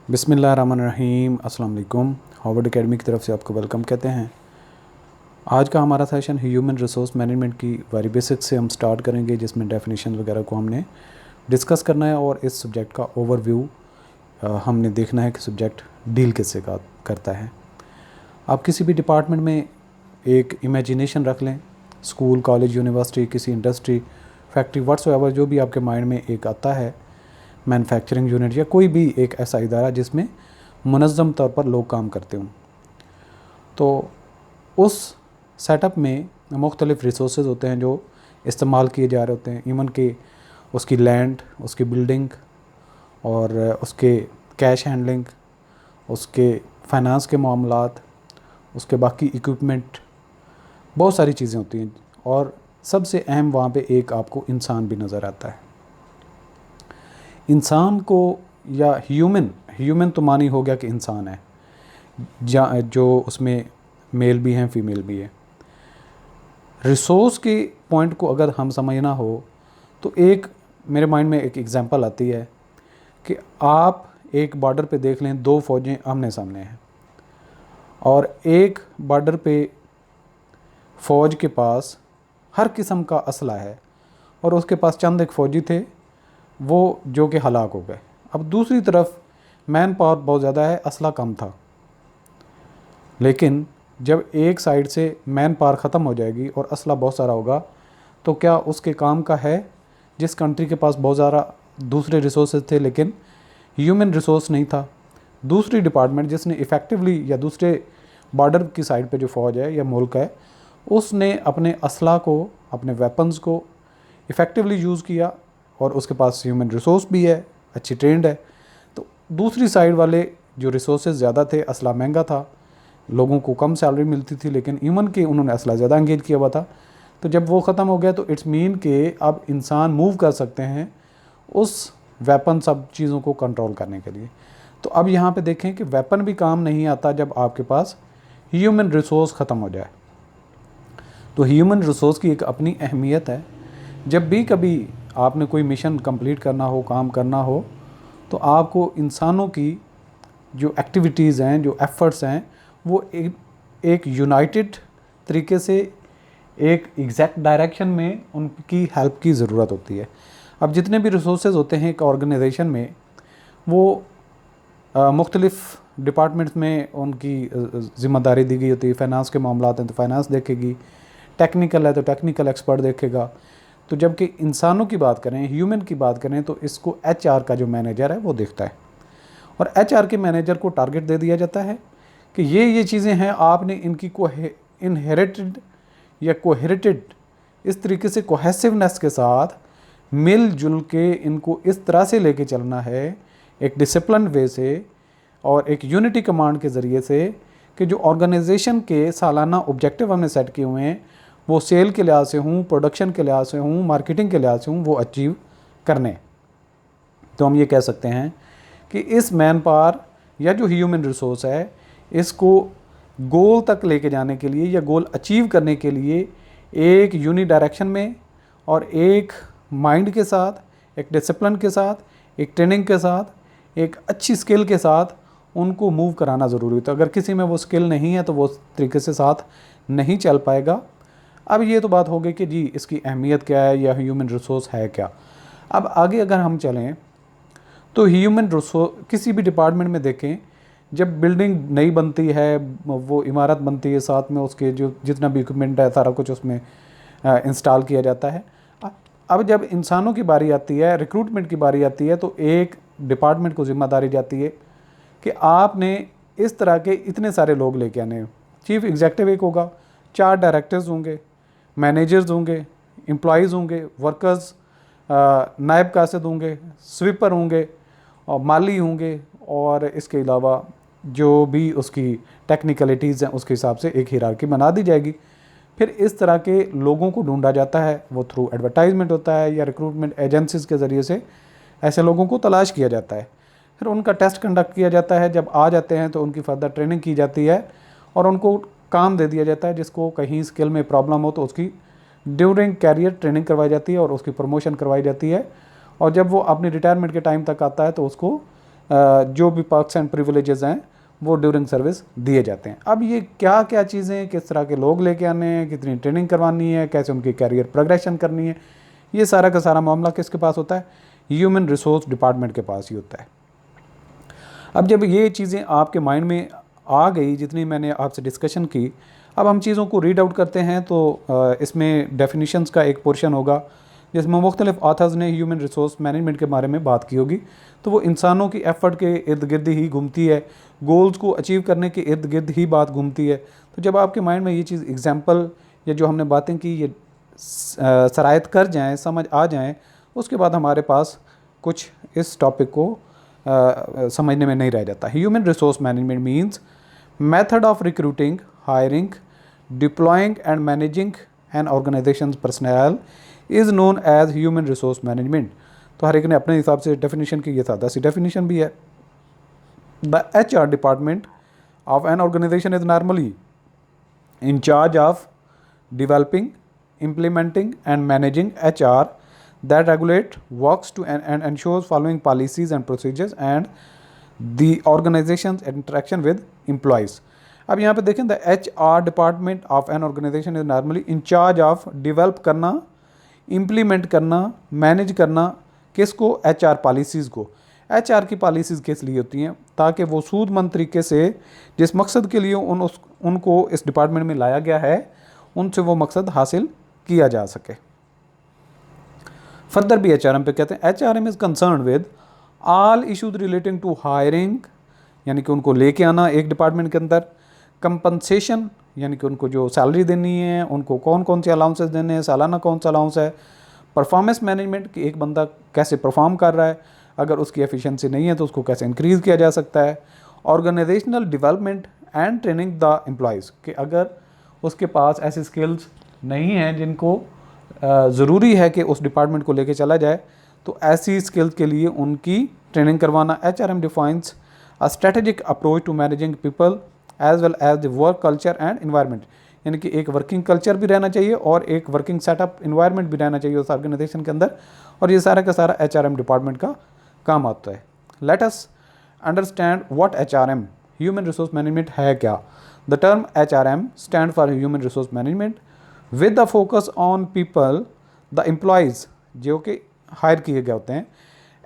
बिस्मिल्लाहिर्रहमानिर्रहीम। अस्सलाम वालेकुम। हार्वर्ड एकेडमी की तरफ से आपको वेलकम कहते हैं। आज का हमारा सेशन ह्यूमन रिसोर्स मैनेजमेंट की वेरी बेसिक से हम स्टार्ट करेंगे, जिसमें डेफिनेशन वगैरह को हमने डिस्कस करना है और इस सब्जेक्ट का ओवरव्यू हमने देखना है कि सब्जेक्ट डील किससे करता है। आप किसी भी डिपार्टमेंट में एक इमेजिनेशन रख लें, स्कूल, कॉलेज, यूनिवर्सिटी, किसी इंडस्ट्री, फैक्ट्री, व्हाट्सएवर, जो भी आपके माइंड में एक आता है, मैन्युफैक्चरिंग यूनिट या कोई भी एक ऐसा इदारा जिसमें मुनज़्ज़म तौर पर लोग काम करते हों, तो उस सेटअप में मुख्तलिफ़ रिसोर्सेज होते हैं जो इस्तेमाल किए जा रहे होते हैं। इवन कि उसकी लैंड, उसकी बिल्डिंग और उसके कैश हैंडलिंग, उसके फाइनेंस के मामलात, उसके बाकी इक्विपमेंट, बहुत सारी चीज़ें होती हैं। और सबसे अहम वहाँ पे एक आपको इंसान भी नज़र आता है। इंसान को या ह्यूमन तो मानी हो गया कि इंसान है, जो उसमें मेल भी हैं, फीमेल भी है। रिसोर्स के पॉइंट को अगर हम समझना हो तो एक मेरे माइंड में एक एग्जांपल आती है कि आप एक बॉर्डर पे देख लें, दो फ़ौजें आमने सामने हैं और एक बॉर्डर पे फ़ौज के पास हर किस्म का असला है और उसके पास चंद एक फ़ौजी थे वो जो कि हलाक हो गए। अब दूसरी तरफ मैन पावर बहुत ज़्यादा है, असला कम था। लेकिन जब एक साइड से मैन पावर ख़त्म हो जाएगी और असला बहुत सारा होगा, तो क्या उसके काम का है? जिस कंट्री के पास बहुत ज़्यादा दूसरे रिसोर्सेज थे लेकिन ह्यूमन रिसोर्स नहीं था, दूसरी डिपार्टमेंट जिसने इफ़ेक्टिवली या दूसरे बॉर्डर की साइड पे जो फ़ौज है या मुल्क है, उसने अपने असला को, अपने वेपन्स को इफ़ेक्टिवली यूज़ किया और उसके पास ह्यूमन रिसोर्स भी है, अच्छी ट्रेंड है। तो दूसरी साइड वाले जो रिसोर्सेज ज़्यादा थे, असला महंगा था, लोगों को कम सैलरी मिलती थी, लेकिन इवन कि उन्होंने असला ज़्यादा एंगेज किया हुआ था। तो जब वो ख़त्म हो गया तो इट्स मीन कि अब इंसान मूव कर सकते हैं उस वेपन सब चीज़ों को कंट्रोल करने के लिए। तो अब यहाँ पे देखें कि वेपन भी काम नहीं आता जब आपके पास ह्यूमन रिसोर्स ख़त्म हो जाए। तो ह्यूमन रिसोर्स की एक अपनी अहमियत है। जब भी कभी आपने कोई मिशन कंप्लीट करना हो, काम करना हो, तो आपको इंसानों की जो एक्टिविटीज़ हैं, जो एफ़र्ट्स हैं, वो एक यूनाइटेड तरीके से एक एग्जैक्ट डायरेक्शन में उनकी हेल्प की ज़रूरत होती है। अब जितने भी रिसोर्सेज होते हैं एक ऑर्गेनाइजेशन में, वो मुख्तलिफ़ डिपार्टमेंट्स में उनकी ज़िम्मेदारी दी गई होती है। फाइनेंस के मामलात हैं तो फाइनेंस देखेगी, टेक्निकल है तो टेक्निकल एक्सपर्ट देखेगा। तो जबकि इंसानों की बात करें, ह्यूमन की बात करें, तो इसको एचआर का जो मैनेजर है वो देखता है और एचआर के मैनेजर को टारगेट दे दिया जाता है कि ये चीज़ें हैं, आपने इनकी को इनहेरिटेड या कोहेरिटेड इस तरीके से कोहेसिवनेस के साथ मिलजुल के इनको इस तरह से लेके चलना है, एक डिसिप्लिन वे से और एक यूनिटी कमांड के ज़रिए से, कि जो ऑर्गेनाइजेशन के सालाना ऑब्जेक्टिव हमने सेट किए हुए हैं, वो सेल के लिहाज से हूँ, प्रोडक्शन के लिहाज से हूँ, मार्केटिंग के लिहाज से हूँ, वो अचीव करने। तो हम ये कह सकते हैं कि इस मैन पावर या जो ह्यूमन रिसोर्स है, इसको गोल तक लेके जाने के लिए या गोल अचीव करने के लिए एक यूनि डायरेक्शन में और एक माइंड के साथ, एक डिसिप्लिन के साथ, एक ट्रेनिंग के साथ, एक अच्छी स्किल के साथ उनको मूव कराना ज़रूरी होता है। अगर किसी में वो स्किल नहीं है तो वो उस तरीके से साथ नहीं चल पाएगा। अब ये तो बात हो गई कि जी इसकी अहमियत क्या है या ह्यूमन रिसोर्स है क्या। अब आगे अगर हम चलें तो ह्यूमन रिसोर्स किसी भी डिपार्टमेंट में देखें, जब बिल्डिंग नई बनती है, वो इमारत बनती है, साथ में उसके जो जितना भी इक्विपमेंट है सारा कुछ उसमें इंस्टॉल किया जाता है। अब जब इंसानों की बारी आती है, रिक्रूटमेंट की बारी आती है, तो एक डिपार्टमेंट को जिम्मेदारी जाती है कि आपने इस तरह के इतने सारे लोग लेके आने हैं। चीफ एग्जेक्टिव एक होगा, 4 डायरेक्टर्स होंगे, मैनेजर्स होंगे, एम्प्लॉयज़ होंगे, वर्कर्स, नायब कासिद होंगे, स्वीपर होंगे और माली होंगे, और इसके अलावा जो भी उसकी टेक्निकलिटीज़ हैं उसके हिसाब से एक हिरार्की बना दी जाएगी। फिर इस तरह के लोगों को ढूंढा जाता है, वो थ्रू एडवर्टाइजमेंट होता है या रिक्रूटमेंट एजेंसीज़ के ज़रिए से ऐसे लोगों को तलाश किया जाता है। फिर उनका टेस्ट कंडक्ट किया जाता है, जब आ जाते हैं तो उनकी फर्दर ट्रेनिंग की जाती है और उनको काम दे दिया जाता है। जिसको कहीं स्किल में प्रॉब्लम हो तो उसकी ड्यूरिंग कैरियर ट्रेनिंग करवाई जाती है और उसकी प्रमोशन करवाई जाती है। और जब वो अपनी रिटायरमेंट के टाइम तक आता है तो उसको जो भी पर्क्स एंड प्रिविलेजेस हैं वो ड्यूरिंग सर्विस दिए जाते हैं। अब ये क्या क्या चीज़ें, किस तरह के लोग लेके आने हैं, कितनी ट्रेनिंग करवानी है, कैसे उनकी कैरियर प्रोग्रेशन करनी है, ये सारा का सारा मामला किसके पास होता है? ह्यूमन रिसोर्स डिपार्टमेंट के पास ही होता है। अब जब ये चीज़ें आपके माइंड में आ गई, जितनी मैंने आपसे डिस्कशन की, अब हम चीज़ों को रीड आउट करते हैं। तो इसमें डेफिनेशंस का एक पोर्शन होगा जिसमें मुख्तलिफ ऑथर्स ने ह्यूमन रिसोर्स मैनेजमेंट के बारे में बात की होगी। तो वो इंसानों की एफ़र्ट के इर्द गिर्द ही घूमती है, गोल्स को अचीव करने के इर्द गिर्द ही बात घूमती है। तो जब आपके माइंड में ये चीज़ एग्जाम्पल या जो हमने बातें की ये सरायत कर जाएँ, समझ आ जाएँ, उसके बाद हमारे पास कुछ इस टॉपिक को समझने में नहीं रह जाता। Human resource management means method of recruiting, hiring, deploying and managing an organization personnel is known as human resource management. तो हर एक ने अपने हिसाब से डेफिनेशन की, ये सादा सी डेफिनेशन भी है। The HR department of an organization is normally in charge of developing, implementing and managing HR that regulate works to and ensures following policies and procedures and the organization's interaction with employees. अब यहाँ पे देखें, the HR department of an organization is normally in charge of develop करना, implement करना, manage करना, किसको? HR policies को। HR की पॉलिसीज़ किस लिए होती हैं? ताकि वो सूदमंद तरीके से जिस मकसद के लिए उनको इस डिपार्टमेंट में लाया गया है, उनसे वो मकसद हासिल किया जा सके। फर्दर भी HRM पे कहते हैं, HRM is concern with all issues relating to hiring, यानी कि उनको लेके आना एक डिपार्टमेंट के अंदर, कंपनसेशन, यानी कि उनको जो सैलरी देनी है, उनको कौन कौन से अलाउंसेस देने हैं, सालाना कौन सा अलाउंस है, परफॉर्मेंस मैनेजमेंट कि एक बंदा कैसे परफॉर्म कर रहा है, अगर उसकी एफिशिएंसी नहीं है तो उसको कैसे इंक्रीज़ किया जा सकता है, organizational development and training the employees कि अगर उसके पास ऐसी स्किल्स नहीं हैं जिनको ज़रूरी है कि उस डिपार्टमेंट को लेके चला जाए, तो ऐसी स्किल्स के लिए उनकी ट्रेनिंग करवाना। HRM defines a strategic approach to managing people as well as the work culture and environment, यानी कि एक वर्किंग कल्चर भी रहना चाहिए और एक वर्किंग सेटअप इन्वायरमेंट भी रहना चाहिए उस ऑर्गेनाइजेशन के अंदर, और ये सारा का सारा HRM डिपार्टमेंट का काम आता है। Let us understand what HRM human resource management है क्या। The term HRM stand for human resource management with the focus on people the employees जो कि हायर किए गए होते हैं,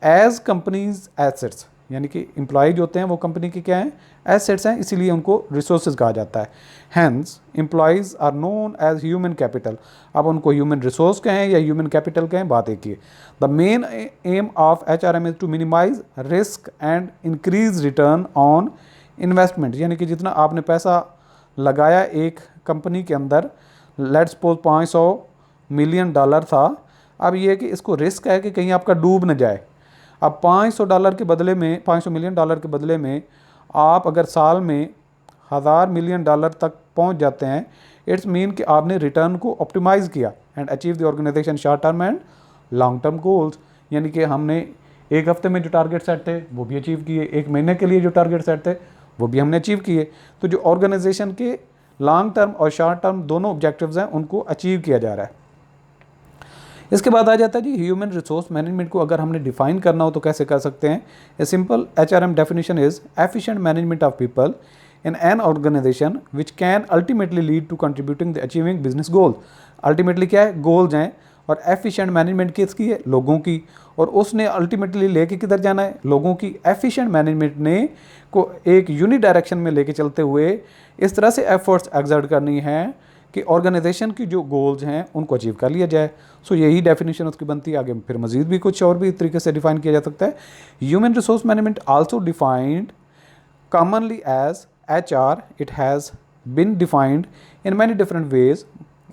एज कंपनीज एसेट्स, यानी कि एम्प्लॉय जो होते हैं वो कंपनी के क्या हैं? एसेट्स हैं, इसीलिए उनको रिसोर्सेज कहा जाता है। Hence employees are known as human capital. अब उनको ह्यूमन रिसोर्स कहें या ह्यूमन कैपिटल कहें, बात एक ही है। The main aim of HRM is to minimize risk and increase return on investment, यानी कि जितना आपने पैसा लगाया एक कंपनी के अंदर, लेट्स सपोज $500 मिलियन था, अब ये है कि इसको रिस्क है कि कहीं आपका डूब न जाए। अब $500 के बदले में, $500 मिलियन के बदले में आप अगर साल में $1000 मिलियन तक पहुंच जाते हैं, इट्स मीन कि आपने रिटर्न को ऑप्टिमाइज़ किया and achieve the organization short term and long term goals, यानी कि हमने एक हफ्ते में जो टारगेट सेट थे वो भी अचीव किए, एक महीने के लिए जो टारगेट सेट थे वो भी हमने अचीव किए। तो जो ऑर्गेनाइजेशन के लॉन्ग टर्म और शॉर्ट टर्म दोनों ऑब्जेक्टिव्स हैं उनको अचीव किया जा रहा है। इसके बाद आ जाता है जी ह्यूमन रिसोर्स मैनेजमेंट को अगर हमने डिफाइन करना हो तो कैसे कर सकते हैं। A simple HRM definition is efficient management of people in an organization which can ultimately lead to contributing the achieving business goal. Ultimately क्या है? गोल्स हैं, और एफिशिएंट मैनेजमेंट किसकी है? लोगों की, और उसने अल्टीमेटली लेके किधर जाना है? लोगों की। एफिशिएंट मैनेजमेंट ने को एक यूनिक डायरेक्शन में लेके चलते हुए इस तरह से एफर्ट्स एक्सर्ट करनी है कि ऑर्गेनाइजेशन की जो गोल्स हैं उनको अचीव कर लिया जाए। सो यही डेफिनेशन उसकी बनती है। आगे फिर मजीद भी कुछ और भी तरीके से डिफाइन किया जा सकता है। Human resource management also defined commonly as HR. It has been defined in many different ways,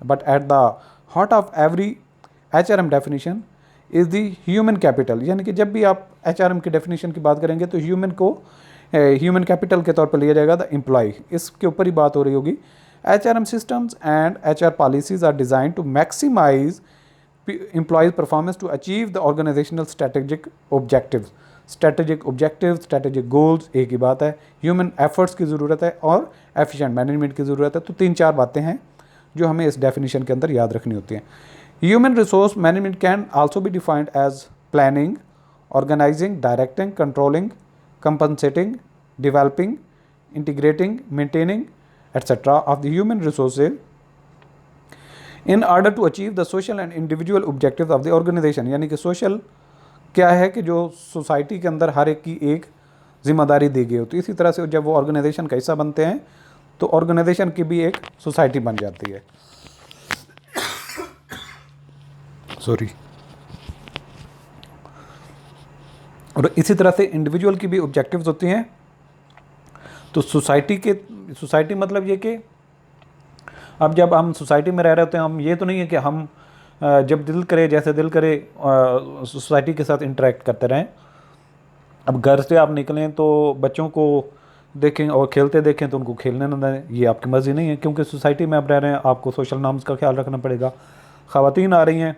but at the heart of every HRM definition is the human capital। यानी कि जब भी आप HRM की डेफिनेशन की बात करेंगे तो ह्यूमन को ह्यूमन कैपिटल के तौर पर लिया जाएगा, द एम्प्लॉय, इसके ऊपर ही बात हो रही होगी। HRM systems and HR policies are designed to maximize employees' performance to achieve the organizational strategic objectives। Strategic goals एक ही बात है, ह्यूमन एफर्ट्स की ज़रूरत है और एफिशिएंट मैनेजमेंट की ज़रूरत है। तो 3-4 बातें हैं जो हमें इस डेफिनेशन के अंदर याद रखनी होती हैं। Human resource management can also be defined as planning, organising, directing, controlling, compensating, developing, integrating, maintaining, etc. of the human resources in order to achieve the social and individual objectives of the organization। यानी कि social क्या है कि जो society के अंदर हर एक की एक जिम्मेदारी दी गई होती है। इसी तरह से जब वो ऑर्गेनाइजेशन का हिस्सा बनते हैं तो ऑर्गेनाइजेशन की भी एक सोसाइटी बन जाती है। सॉरी। और इसी तरह से इंडिविजुअल की भी ऑब्जेक्टिव्स होती हैं। तो सोसाइटी मतलब ये कि अब जब हम सोसाइटी में रह रहे होते हैं, हम ये तो नहीं है कि हम जब दिल करे जैसे दिल करे सोसाइटी के साथ इंटरेक्ट करते रहें। अब घर से आप निकलें तो बच्चों को देखें और खेलते देखें तो उनको खेलने न दें, ये आपकी मर्ज़ी नहीं है, क्योंकि सोसाइटी में आप रह रहे हैं, आपको सोशल नॉर्म्स का ख्याल रखना पड़ेगा। ख़वातीन आ रही हैं,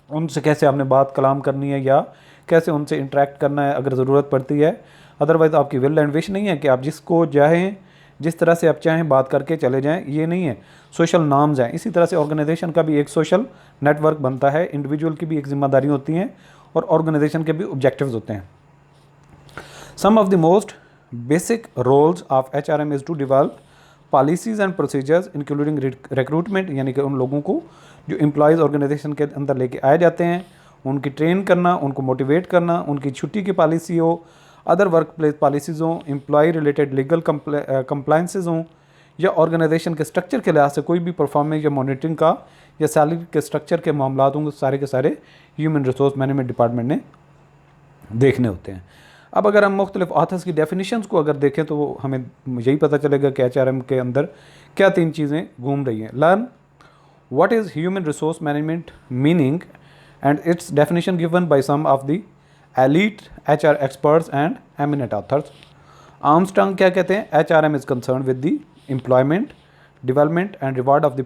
उनसे कैसे आपने बात कलाम करनी है या कैसे उनसे इंटरेक्ट करना है अगर ज़रूरत पड़ती है। अदरवाइज़ आपकी विल एंड विश नहीं है कि आप जिसको चाहें जिस तरह से आप चाहें बात करके चले जाएं, ये नहीं है, सोशल नॉर्म्स हैं। इसी तरह से ऑर्गेनाइजेशन का भी एक सोशल नेटवर्क बनता है, इंडिविजुअल की भी एक जिम्मेदारी होती हैं और ऑर्गेनाइजेशन के भी ऑब्जेक्टिव्स होते हैं। Some of the most basic roles of HRM is to develop policies and procedures including recruitment, यानी कि उन लोगों को जो एम्प्लॉयज़ ऑर्गेनाइजेशन के अंदर लेके आए जाते हैं उनकी ट्रेन करना, उनको मोटिवेट करना, उनकी छुट्टी की पॉलिसी हो, अदर वर्क प्लेस पॉलिसीज़ हों, एम्प्लॉय रिलेटेड लीगल कंप्लाइंसेस हों, या ऑर्गेनाइजेशन के स्ट्रक्चर के लिहाज से कोई भी परफॉर्मेंस या मॉनिटरिंग का या सैलरी के स्ट्रक्चर के मामला होंगे, सारे के सारे ह्यूमन रिसोर्स मैनेजमेंट डिपार्टमेंट ने देखने होते हैं। अब अगर हम मुख्तलिफ ऑथर्स की डेफिनेशंस को अगर देखें तो हमें यही पता चलेगा कि HRM के अंदर क्या 3 चीज़ें घूम रही हैं। Learn what is human resource management meaning and its definition given by some of the elite HR experts and eminent authors। Armstrong क्या कहते हैं? HRM is concerned with the employment, development and reward of the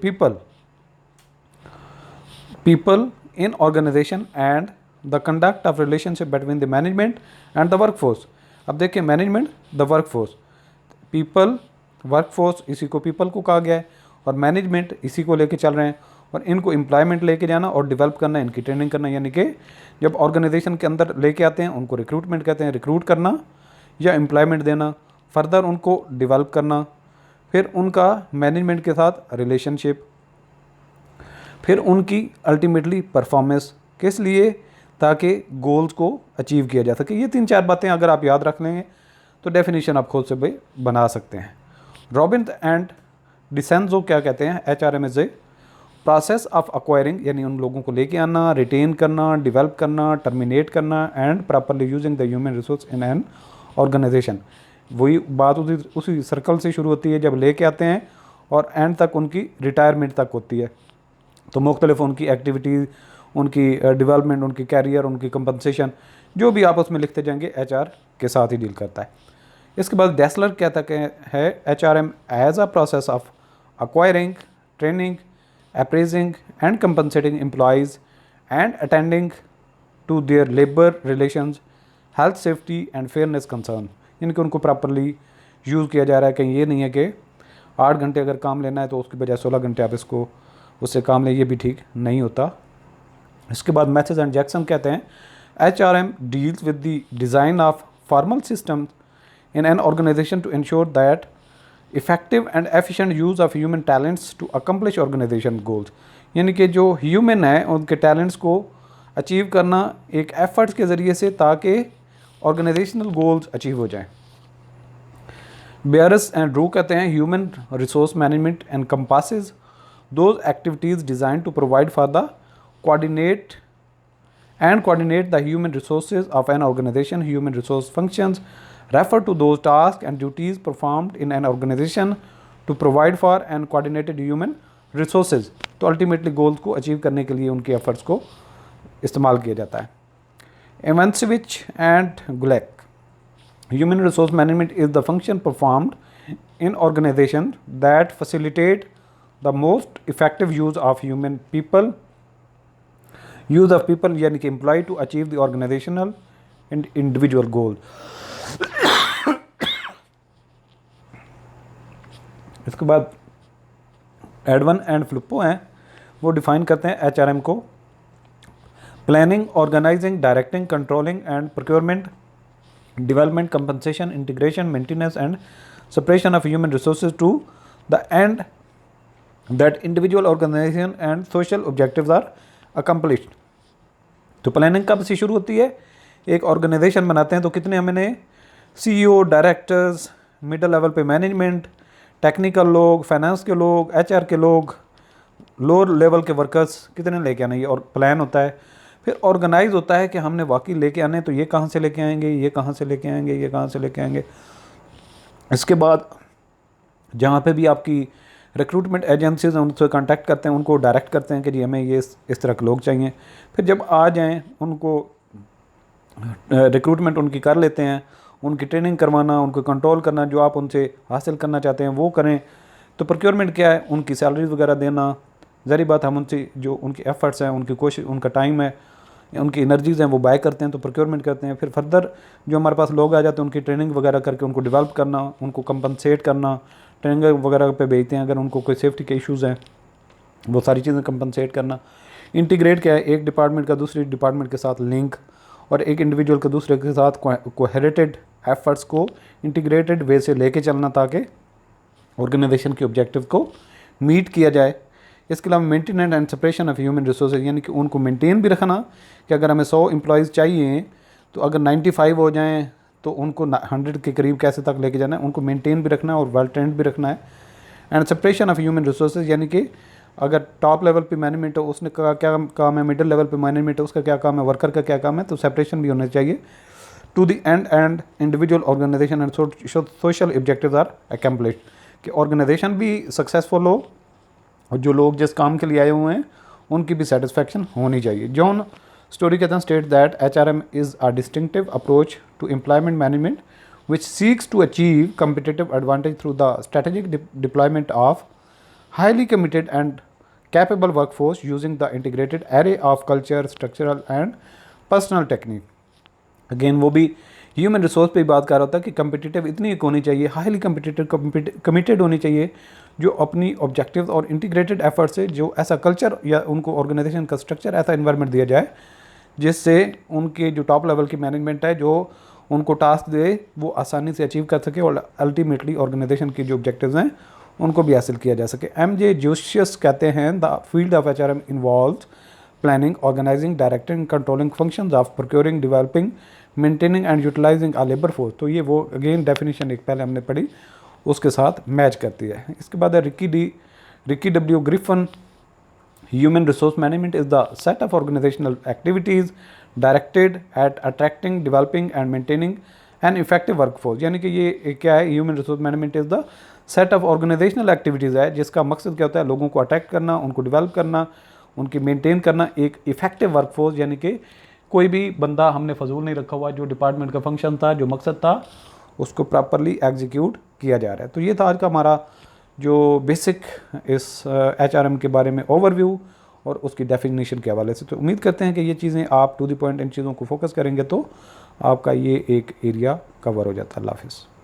people in organization and the conduct of relationship between the management and the workforce। अब देखिए management, the workforce, people, workforce इसी को people को कहा गया है और management इसी को लेके चल रहे हैं और इनको एम्प्लॉयमेंट लेके जाना और डेवलप करना, इनकी ट्रेनिंग करना। यानी कि जब ऑर्गेनाइजेशन के अंदर लेके आते हैं उनको रिक्रूटमेंट कहते हैं, रिक्रूट करना या एम्प्लॉयमेंट देना, फर्दर उनको डेवलप करना, फिर उनका मैनेजमेंट के साथ रिलेशनशिप, फिर उनकी अल्टीमेटली परफॉर्मेंस, किस लिए? ताकि गोल्स को अचीव किया जा सके। ये 3-4 बातें अगर आप याद रख लेंगे तो डेफिनेशन आप खुद से भी बना सकते हैं। रॉबिन एंड डिसेंजो क्या कहते हैं? HRM is a process of acquiring, यानी उन लोगों को लेके आना, रिटेन करना, डेवलप करना, टर्मिनेट करना and properly using the human resource in an organization. वही बात उसी सर्कल से शुरू होती है जब लेके आते हैं और एंड तक उनकी रिटायरमेंट तक होती है। तो मुख्तलिफ उनकी एक्टिविटीज़, उनकी डेवलपमेंट, उनकी कैरियर, उनकी कंपनसेशन, जो भी आप उसमें लिखते जाएंगे HR के साथ ही डील करता है। इसके बाद डेसलर कहता है HRM as a process of acquiring, training, appraising and compensating employees and attending to their labor relations, health, safety and fairness concern। यानी कि उनको प्रॉपरली यूज़ किया जा रहा है। कहीं ये नहीं है कि 8 घंटे अगर काम लेना है तो उसकी बजाय 16 घंटे आप इसको उससे काम लें, ये भी ठीक नहीं होता। इसके बाद मैथ्यूज एंड जैक्सन कहते हैं HRM deals with the design of formal systems in an organization to ensure that effective and efficient use of human talents to accomplish organization goals। यानी कि जो ह्यूमन है उनके टैलेंट्स को अचीव करना एक एफर्ट्स के ज़रिए से ताकि ऑर्गेनाइजेशनल गोल्स अचीव हो जाएं। बेयरस एंड रू कहते हैं human resource management encompasses those activities designed to provide for the coordinate the human resources of an organization। Human resource functions refer to those tasks and duties performed in an organization to provide for and coordinated human resources। तो ultimately goals को achieve करने के लिए उनके efforts को इस्तेमाल किया जाता है। इवेंट्सविच एंड गुलेक, human resource management is the function performed in organisation that facilitate the most effective use of human people, use of people यानी कि employ to achieve the organisational and individual goal. इसके बाद एडवन एंड फ्लिप्पो हैं, वो define करते हैं HRM को planning, organising, directing, controlling and procurement development, compensation, integration, maintenance and separation of human resources to the end that individual, organization and social objectives are accomplished. तो planning कब से शुरू होती है? एक ऑर्गेनाइजेशन बनाते हैं तो कितने हमने CEO, डायरेक्टर्स, मिडिल लेवल पे मैनेजमेंट, टेक्निकल लोग, फाइनेंस के लोग, HR के लोग, लोअर लेवल के वर्कर्स कितने लेके आने, ये और प्लान होता है। फिर ऑर्गेनाइज होता है कि हमने वाकई लेके आने, तो ये कहाँ से लेके आएंगे, ये कहाँ से लेके आएंगे, ये कहाँ से लेके आएंगे। इसके बाद जहाँ पे भी आपकी रिक्रूटमेंट एजेंसीज हैं उनसे कांटेक्ट करते हैं, उनको डायरेक्ट करते हैं कि जी हमें ये इस तरह के लोग चाहिए। फिर जब आ जाएं उनको रिक्रूटमेंट उनकी कर लेते हैं, उनकी ट्रेनिंग करवाना, उनको कंट्रोल करना, जो आप उनसे हासिल करना चाहते हैं वो करें। तो प्रोक्योरमेंट क्या है? उनकी सैलरीज वगैरह देना। ज़ाहिर बात हम उनसे जो उनके एफर्ट्स हैं, उनकी कोशिश, उनका टाइम है, उनकी एनर्जीज़ हैं वो बाय करते हैं, तो प्रोक्योरमेंट करते हैं। फिर फर्दर जो हमारे पास लोग आ जाते हैं उनकी ट्रेनिंग वगैरह करके उनको डेवलप करना, उनको कंपनसेट करना, ट्रेनिंग वगैरह पे भेजते हैं। अगर उनको कोई सेफ्टी के इश्यूज़ हैं वो सारी चीज़ें कंपनसेट करना। इंटीग्रेट क्या है? एक डिपार्टमेंट का दूसरी डिपार्टमेंट के साथ लिंक, और एक इंडिविजुअल के दूसरे के साथ कोहेरेटेड एफर्ट्स को इंटीग्रेटेड वे से लेके चलना ताकि ऑर्गेनाइजेशन के ऑब्जेक्टिव को मीट किया जाए। इसके अलावा maintenance and separation of human resources, यानी कि उनको मेंटेन भी रखना कि अगर हमें 100 एम्प्लॉयज़ चाहिए तो अगर 95 हो जाएं तो उनको 100 के करीब कैसे तक लेके जाना है, उनको मेंटेन भी रखना है और वेल ट्रेंड भी रखना है। And separation of human resources, यानी कि अगर टॉप लेवल पे मैनेजमेंट हो उसने का क्या काम है, मिडिल लेवल पे मैनेजमेंट है उसका क्या काम है, वर्कर का क्या काम है, तो सेपरेशन भी होना चाहिए। To the end individual organisation and social objectives are accomplished, कि ऑर्गेनाइजेशन भी सक्सेसफुल हो और जो लोग जिस काम के लिए आए हुए हैं उनकी भी सेटिस्फैक्शन होनी चाहिए। जॉन स्टोरी कहते हैं state that HRM is a distinctive approach to employment management which seeks to achieve competitive advantage through the strategic deployment of highly committed and capable workforce using the integrated array of culture, structural and personal technique। Again वो भी human resource पे बात कर रहा होता है कि competitive इतनी होनी चाहिए, हाईली कम्पिटिटिव कमिटेड होनी चाहिए, जो अपनी ऑब्जेक्टिव्स और इंटीग्रेटेड एफर्ट से जो ऐसा कल्चर या उनको ऑर्गेनाइजेशन का स्ट्रक्चर, ऐसा इन्वायरमेंट दिया जाए जिससे उनके जो टॉप लेवल की मैनेजमेंट है जो उनको टास्क दे वो आसानी से अचीव कर सके और अल्टीमेटली ऑर्गेनाइजेशन की जो ऑब्जेक्टिव्स हैं उनको भी हासिल किया जा सके। MJ जोशियस कहते हैं the field of HRM involves planning, organising, directing, controlling functions of procuring, developing, maintaining and utilising a labour force. तो ये वो अगेन डेफिनेशन एक पहले हमने पढ़ी उसके साथ मैच करती है। इसके बाद है Ricky W. Griffin, human resource management is the set of organisational activities directed at attracting, developing and maintaining an effective workforce. यानी कि ये क्या है? Human resource management is the set of organisational activities है जिसका मकसद क्या होता है? लोगों को अट्रैक्ट करना, उनको डेवलप करना, उनकी मेंटेन करना, एक इफेक्टिव वर्कफोर्स, यानी कि कोई भी बंदा हमने फजूल नहीं रखा हुआ, जो डिपार्टमेंट का फंक्शन था, जो मकसद था, उसको प्रॉपरली एग्जीक्यूट किया जा रहा है। तो ये था आज का हमारा जो बेसिक इस HRM के बारे में ओवरव्यू और उसकी डेफिनेशन के हवाले से। तो उम्मीद करते हैं कि ये चीज़ें आप टू द पॉइंट इन चीज़ों को फोकस करेंगे तो आपका ये एक एरिया कवर हो जाता है। अल्लाह हाफ़िज़।